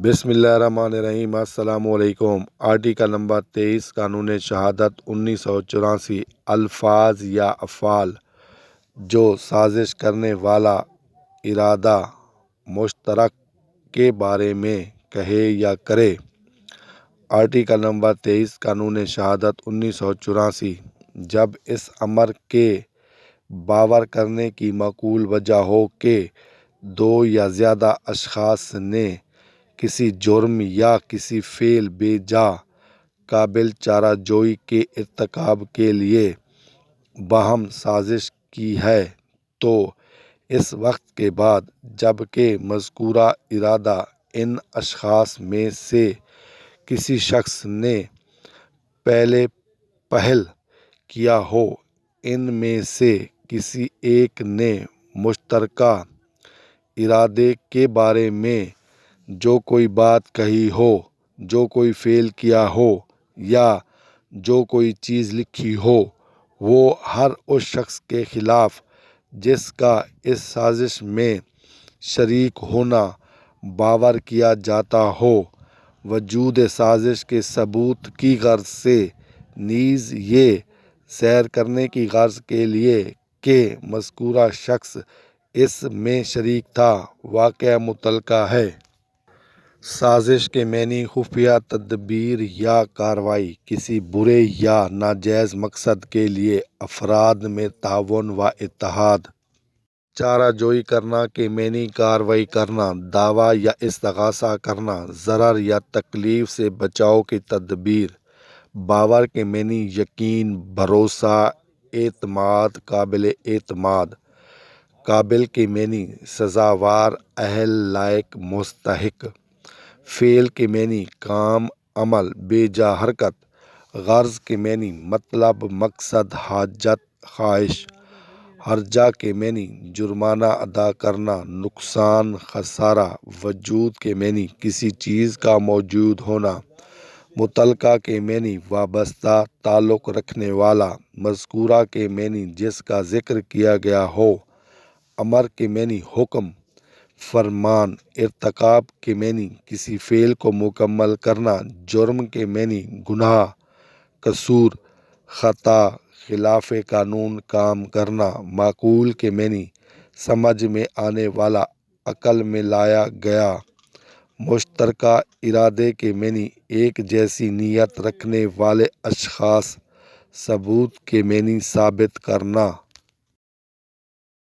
بسم اللہ الرحمن الرحیم۔ السلام علیکم۔ آرٹیکل نمبر 23 قانون شہادت 1984۔ الفاظ یا افعال جو سازش کرنے والا ارادہ مشترک کے بارے میں کہے یا کرے۔ آرٹیکل نمبر 23 قانون شہادت 1984۔ جب اس امر کے باور کرنے کی معقول وجہ ہو کہ دو یا زیادہ اشخاص نے کسی جرم یا کسی فعل بے جا قابل چارہ جوئی کے ارتکاب کے لیے باہم سازش کی ہے تو اس وقت کے بعد جب کہ مذکورہ ارادہ ان اشخاص میں سے کسی شخص نے پہل کیا ہو، ان میں سے کسی ایک نے مشترکہ ارادے کے بارے میں جو کوئی بات کہی ہو، جو کوئی فعل کیا ہو یا جو کوئی چیز لکھی ہو، وہ ہر اس شخص کے خلاف جس کا اس سازش میں شریک ہونا باور کیا جاتا ہو، وجود سازش کے ثبوت کی غرض سے، نیز یہ ظاہر کرنے کی غرض کے لیے کہ مذکورہ شخص اس میں شریک تھا، واقعہ متعلقہ ہے۔ سازش کے معنی خفیہ تدبیر یا کارروائی، کسی برے یا ناجائز مقصد کے لیے افراد میں تعاون و اتحاد۔ چارہ جوئی کرنا کے معنی کارروائی کرنا، دعویٰ یا استغاثہ کرنا، ضرر یا تکلیف سے بچاؤ کی تدبیر۔ باور کے معنی یقین، بھروسہ، اعتماد، قابل اعتماد۔ قابل کے معنی سزاوار، اہل، لائق، مستحق۔ فعل کے معنی کام، عمل، بے جا حرکت۔ غرض کے معنی مطلب، مقصد، حاجت، خواہش۔ ہرجہ کے معنی جرمانہ ادا کرنا، نقصان، خسارہ۔ وجود کے معنی کسی چیز کا موجود ہونا۔ متعلقہ کے معنی وابستہ، تعلق رکھنے والا۔ مذکورہ کے معنی جس کا ذکر کیا گیا ہو۔ امر کے معنی حکم، فرمان۔ ارتکاب کے معنی کسی فعل کو مکمل کرنا۔ جرم کے معنی گناہ، قصور، خطا، خلاف قانون کام کرنا۔ معقول کے معنی سمجھ میں آنے والا، عقل میں لایا گیا۔ مشترکہ ارادے کے معنی ایک جیسی نیت رکھنے والے اشخاص۔ ثبوت کے معنی ثابت کرنا۔